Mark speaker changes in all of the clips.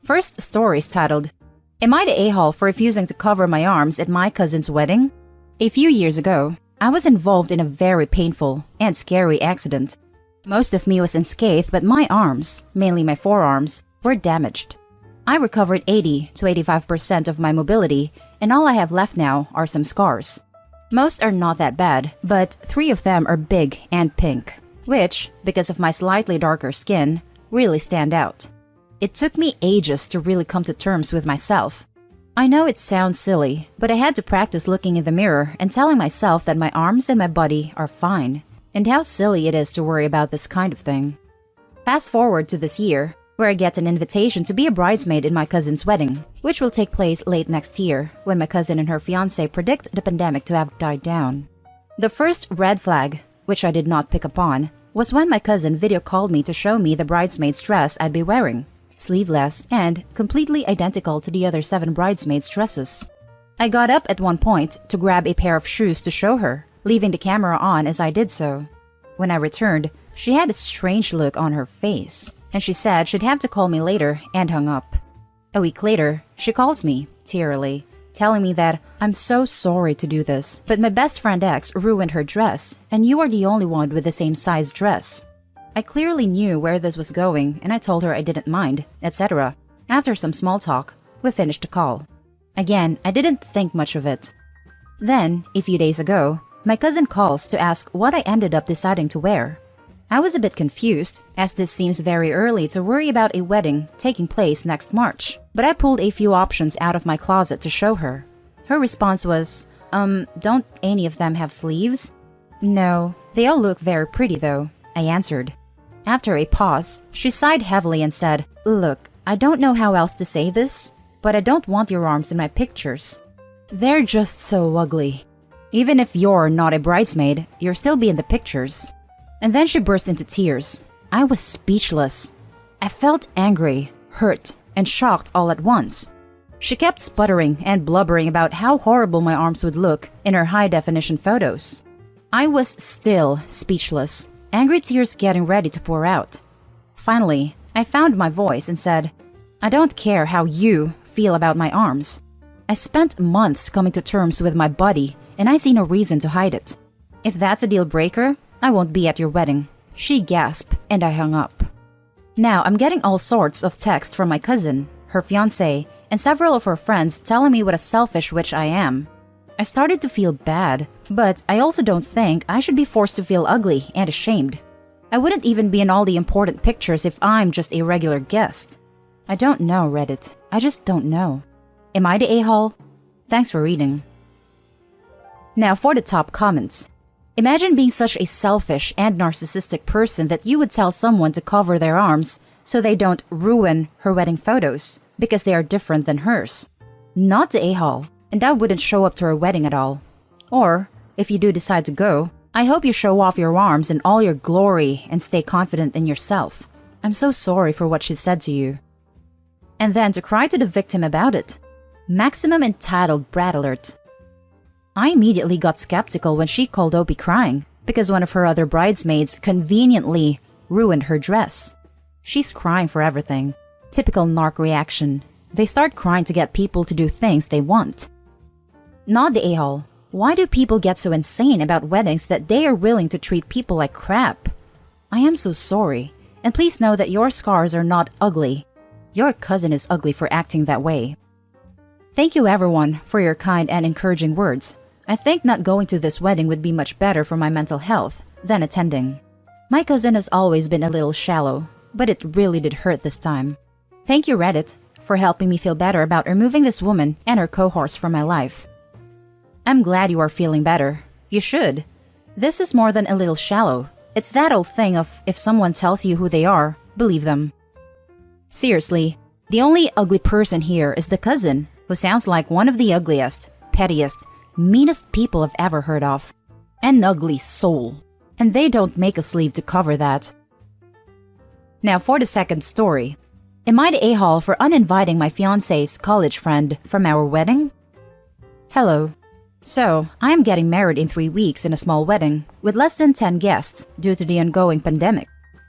Speaker 1: First story is titled, Am I the a-hole for refusing to cover my arms at my cousin's wedding? A few years ago, I was involved in a very painful and scary accident. Most of me was unscathed, but my arms, mainly my forearms, were damaged. I recovered 80 to 85% of my mobility, and all I have left now are some scars. Most are not that bad, but 3 of them are big and pink, which, because of my slightly darker skin, really stand out. It took me ages to really come to terms with myself. I know it sounds silly, but I had to practice looking in the mirror and telling myself that my arms and my body are fine, and how silly it is to worry about this kind of thing. Fast forward to this year, where I get an invitation to be a bridesmaid in my cousin's wedding, which will take place late next year, when my cousin and her fiancé predict the pandemic to have died down. The first red flag, which I did not pick up on, was when my cousin video called me to show me the bridesmaid's dress I'd be wearing, sleeveless and completely identical to the other 7 bridesmaids' dresses. I got up at one point to grab a pair of shoes to show her, leaving the camera on as I did so. When I returned, she had a strange look on her face, and she said she'd have to call me later and hung up. A week later, she calls me, tearily, telling me that I'm so sorry to do this, but my best friend X ruined her dress, and you are the only one with the same size dress. I clearly knew where this was going, and I told her I didn't mind, etc. After some small talk, we finished the call. Again, I didn't think much of it. Then, a few days ago, my cousin calls to ask what I ended up deciding to wear. I was a bit confused, as this seems very early to worry about a wedding taking place next March, but I pulled a few options out of my closet to show her. Her response was, don't any of them have sleeves? No, they all look very pretty though, I answered. After a pause, she sighed heavily and said, Look, I don't know how else to say this, but I don't want your arms in my pictures. They're just so ugly. Even if you're not a bridesmaid, you'll still be in the pictures. And then she burst into tears. I was speechless. I felt angry, hurt, and shocked all at once. She kept sputtering and blubbering about how horrible my arms would look in her high-definition photos. I was still speechless, angry tears getting ready to pour out. Finally, I found my voice and said, I don't care how you feel about my arms. I spent months coming to terms with my body, and I see no reason to hide it. If that's a deal breaker, I won't be at your wedding. She gasped, and I hung up. Now I'm getting all sorts of text from my cousin, her fiancé, and several of her friends telling me what a selfish witch I am. I started to feel bad, but I also don't think I should be forced to feel ugly and ashamed. I wouldn't even be in all the important pictures if I'm just a regular guest. I don't know, Reddit. I just don't know. Am I the a-hole? Thanks for reading. Now for the top comments. Imagine being such a selfish and narcissistic person that you would tell someone to cover their arms so they don't ruin her wedding photos because they are different than hers. Not the a-hole, and I wouldn't show up to her wedding at all. Or, if you do decide to go, I hope you show off your arms in all your glory and stay confident in yourself. I'm so sorry for what she said to you. And then to cry to the victim about it. Maximum entitled brat alert. I immediately got skeptical when she called Opie crying because one of her other bridesmaids conveniently ruined her dress. She's crying for everything. Typical narc reaction. They start crying to get people to do things they want. Not the a-hole. Why do people get so insane about weddings that they are willing to treat people like crap? I am so sorry, and please know that your scars are not ugly. Your cousin is ugly for acting that way. Thank you everyone for your kind and encouraging words. I think not going to this wedding would be much better for my mental health than attending. My cousin has always been a little shallow, but it really did hurt this time. Thank you Reddit for helping me feel better about removing this woman and her cohorts from my life. I'm glad you are feeling better. You should. This is more than a little shallow. It's that old thing of if someone tells you who they are, believe them. Seriously, the only ugly person here is the cousin, who sounds like one of the ugliest, pettiest, meanest people I've ever heard of. An ugly soul. And they don't make a sleeve to cover that. Now for the second story. Am I the a-hole for uninviting my fiancé's college friend from our wedding? Hello. So, I am getting married in 3 weeks in a small wedding with less than 10 guests due to the ongoing pandemic.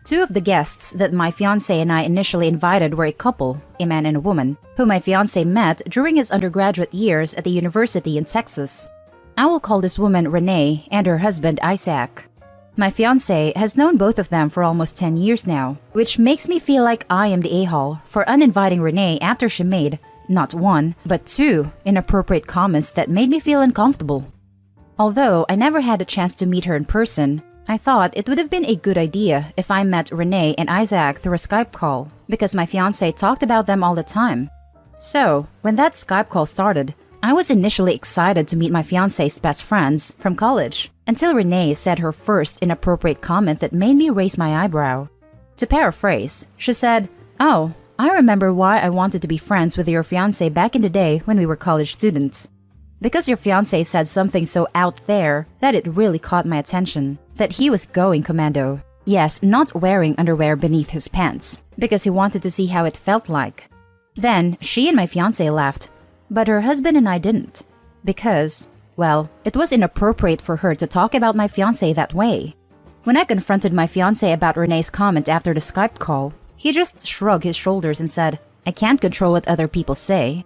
Speaker 1: Two of the guests that my fiancé and I initially invited were a couple, a man and a woman, who my fiancé met during his undergraduate years at the university in Texas. I will call this woman Renee and her husband Isaac. My fiancé has known both of them for almost 10 years now, which makes me feel like I am the a-hole for uninviting Renee after she made, not one, but two inappropriate comments that made me feel uncomfortable. Although I never had a chance to meet her in person, I thought it would have been a good idea if I met Renee and Isaac through a Skype call, because my fiancé talked about them all the time. So, when that Skype call started, I was initially excited to meet my fiancé's best friends from college, until Renee said her first inappropriate comment that made me raise my eyebrow. To paraphrase, she said, "Oh, I remember why I wanted to be friends with your fiancé back in the day when we were college students. Because your fiancé said something so out there that it really caught my attention, that he was going commando. Yes, not wearing underwear beneath his pants, because he wanted to see how it felt like." Then she and my fiancé laughed, but her husband and I didn't, because, well, it was inappropriate for her to talk about my fiancé that way. When I confronted my fiancé about Renee's comment after the Skype call, he just shrugged his shoulders and said, "I can't control what other people say."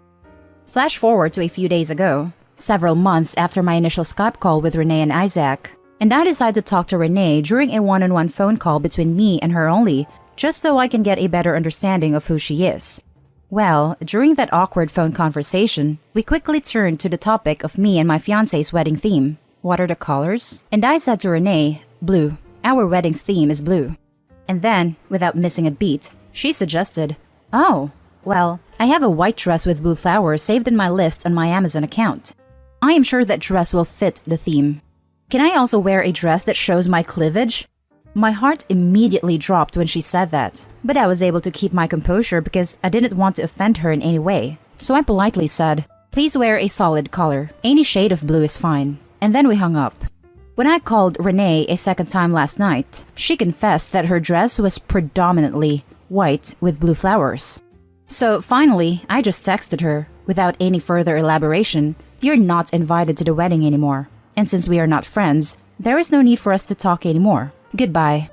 Speaker 1: Flash forward to a few days ago, several months after my initial Skype call with Renee and Isaac, and I decided to talk to Renee during a one-on-one phone call between me and her only, just so I can get a better understanding of who she is. Well, during that awkward phone conversation, we quickly turned to the topic of me and my fiancé's wedding theme. What are the colors? And I said to Renee, "Blue. Our wedding's theme is blue." And then, without missing a beat, she suggested, "Oh, well, I have a white dress with blue flowers saved in my list on my Amazon account. I am sure that dress will fit the theme. Can I also wear a dress that shows my cleavage?" My heart immediately dropped when she said that, but I was able to keep my composure because I didn't want to offend her in any way. So I politely said, "Please wear a solid color. Any shade of blue is fine." And then we hung up. When I called Renee a second time last night, she confessed that her dress was predominantly white with blue flowers. So finally, I just texted her, without any further elaboration, "You're not invited to the wedding anymore. And since we are not friends, there is no need for us to talk anymore. Goodbye."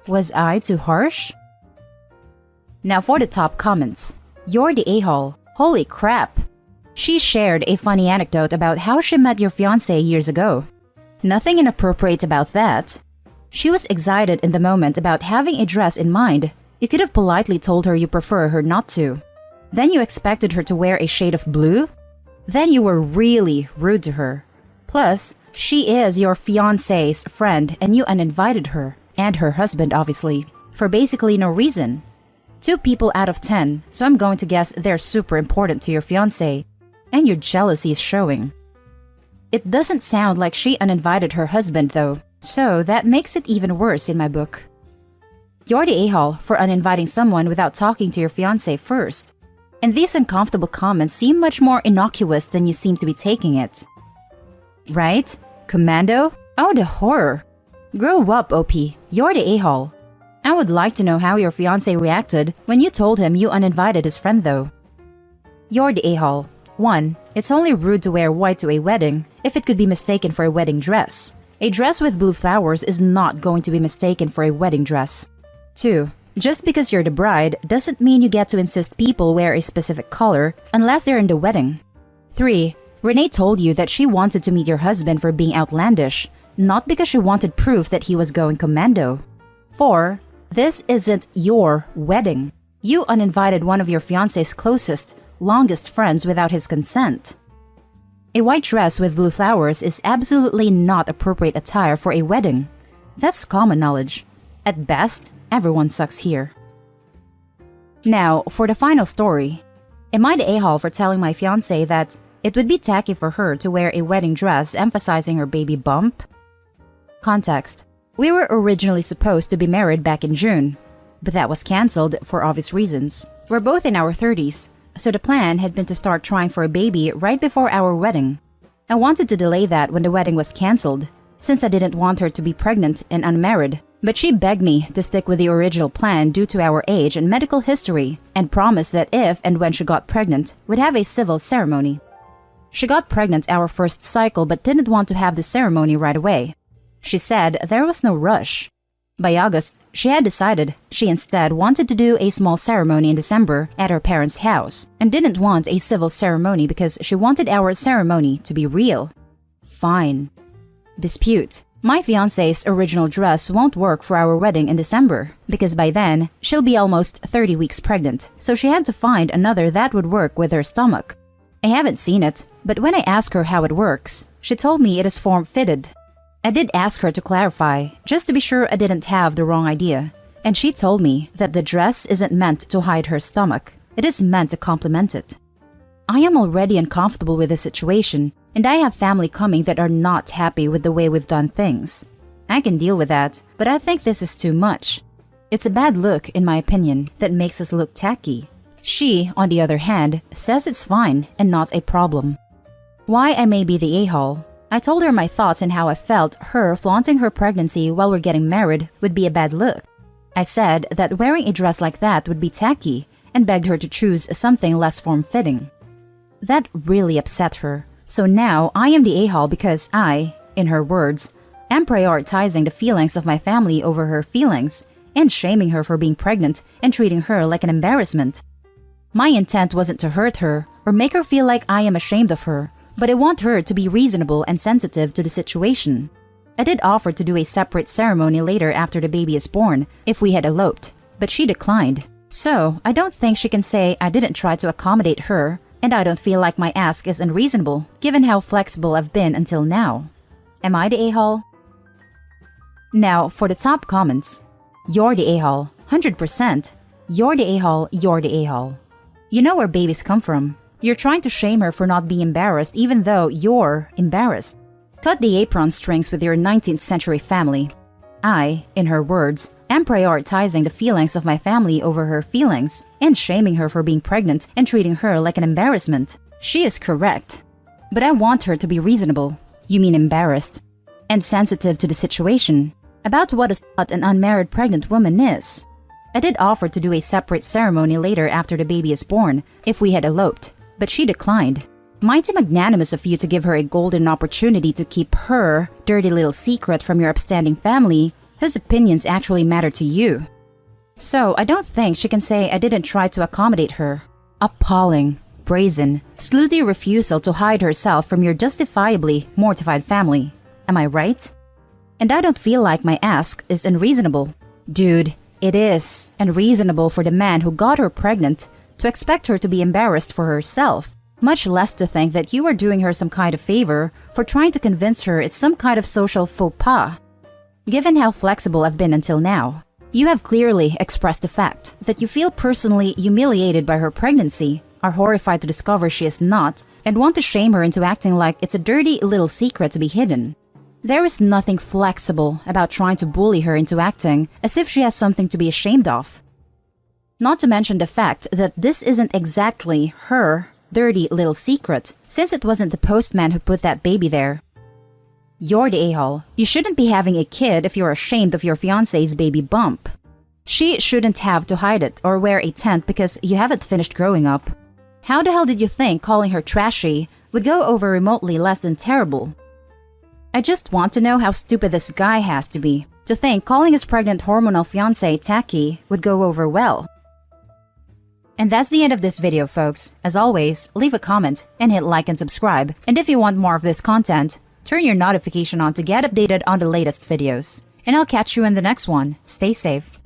Speaker 1: Was I too harsh? Now for the top comments. "You're the a-hole. Holy crap." She shared a funny anecdote about how she met your fiancé years ago. Nothing inappropriate about that. She was excited in the moment about having a dress in mind. You could have politely told her you prefer her not to. Then you expected her to wear a shade of blue? Then you were really rude to her. Plus, she is your fiancé's friend and you uninvited her, and her husband obviously, for basically no reason. 2 people out of 10, so I'm going to guess they're super important to your fiancé, and your jealousy is showing. It doesn't sound like she uninvited her husband though, so that makes it even worse in my book. You're the a-hole for uninviting someone without talking to your fiancé first. And these uncomfortable comments seem much more innocuous than you seem to be taking it. Right? Commando? Oh, the horror. Grow up, OP. You're the a-hole. I would like to know how your fiancé reacted when you told him you uninvited his friend though. You're the a-hole. 1. It's only rude to wear white to a wedding if it could be mistaken for a wedding dress. A dress with blue flowers is not going to be mistaken for a wedding dress. 2. Just because you're the bride doesn't mean you get to insist people wear a specific color unless they're in the wedding. 3. Renee told you that she wanted to meet your husband for being outlandish, not because she wanted proof that he was going commando. 4. This isn't your wedding. You uninvited one of your fiancé's closest, longest friends without his consent. A white dress with blue flowers is absolutely not appropriate attire for a wedding. That's common knowledge. At best, everyone sucks here. Now, for the final story. Am I the a-hole for telling my fiancé that it would be tacky for her to wear a wedding dress emphasizing her baby bump? Context. We were originally supposed to be married back in June, but that was cancelled for obvious reasons. We're both in our 30s, so the plan had been to start trying for a baby right before our wedding. I wanted to delay that when the wedding was cancelled, since I didn't want her to be pregnant and unmarried, but she begged me to stick with the original plan due to our age and medical history, and promised that if and when she got pregnant, we'd have a civil ceremony. She got pregnant our first cycle but didn't want to have the ceremony right away. She said there was no rush. By August, she had decided she instead wanted to do a small ceremony in December at her parents' house and didn't want a civil ceremony because she wanted our ceremony to be real. Fine. Dispute. My fiancé's original dress won't work for our wedding in December because by then, she'll be almost 30 weeks pregnant, so she had to find another that would work with her stomach. I haven't seen it, but when I asked her how it works, she told me it is form-fitted. I did ask her to clarify, just to be sure I didn't have the wrong idea, and she told me that the dress isn't meant to hide her stomach, it is meant to complement it. I am already uncomfortable with the situation, and I have family coming that are not happy with the way we've done things. I can deal with that, but I think this is too much. It's a bad look, in my opinion, that makes us look tacky. She, on the other hand, says it's fine and not a problem. Why I may be the a-hole. I told her my thoughts and how I felt her flaunting her pregnancy while we're getting married would be a bad look. I said that wearing a dress like that would be tacky and begged her to choose something less form-fitting. That really upset her, so now I am the a-hole because I, in her words, am prioritizing the feelings of my family over her feelings and shaming her for being pregnant and treating her like an embarrassment. My intent wasn't to hurt her or make her feel like I am ashamed of her, but I want her to be reasonable and sensitive to the situation. I did offer to do a separate ceremony later after the baby is born if we had eloped, but she declined. So, I don't think she can say I didn't try to accommodate her, and I don't feel like my ask is unreasonable given how flexible I've been until now. Am I the a-hole? Now, for the top comments. You're the a-hole, 100%. You're the a-hole, you're the a-hole. You know where babies come from. You're trying to shame her for not being embarrassed even though you're embarrassed. Cut the apron strings with your 19th century family. I, in her words, am prioritizing the feelings of my family over her feelings and shaming her for being pregnant and treating her like an embarrassment. She is correct. But I want her to be reasonable, you mean embarrassed, and sensitive to the situation, about what a slut an unmarried pregnant woman is. I did offer to do a separate ceremony later after the baby is born if we had eloped, but she declined. Mighty magnanimous of you to give her a golden opportunity to keep her dirty little secret from your upstanding family whose opinions actually matter to you. So I don't think she can say I didn't try to accommodate her. Appalling, brazen, slutty refusal to hide herself from your justifiably mortified family. Am I right? And I don't feel like my ask is unreasonable. Dude, it is unreasonable for the man who got her pregnant to expect her to be embarrassed for herself, much less to think that you are doing her some kind of favor for trying to convince her it's some kind of social faux pas. Given how flexible I've been until now, you have clearly expressed the fact that you feel personally humiliated by her pregnancy, are horrified to discover she is not, and want to shame her into acting like it's a dirty little secret to be hidden. There is nothing flexible about trying to bully her into acting as if she has something to be ashamed of. Not to mention the fact that this isn't exactly her dirty little secret, since it wasn't the postman who put that baby there. You're the a-hole. You shouldn't be having a kid if you're ashamed of your fiancé's baby bump. She shouldn't have to hide it or wear a tent because you haven't finished growing up. How the hell did you think calling her trashy would go over remotely less than terrible? I just want to know how stupid this guy has to be to think calling his pregnant hormonal fiancé tacky would go over well. And that's the end of this video, folks. As always, leave a comment and hit like and subscribe. And if you want more of this content, turn your notification on to get updated on the latest videos. And I'll catch you in the next one. Stay safe.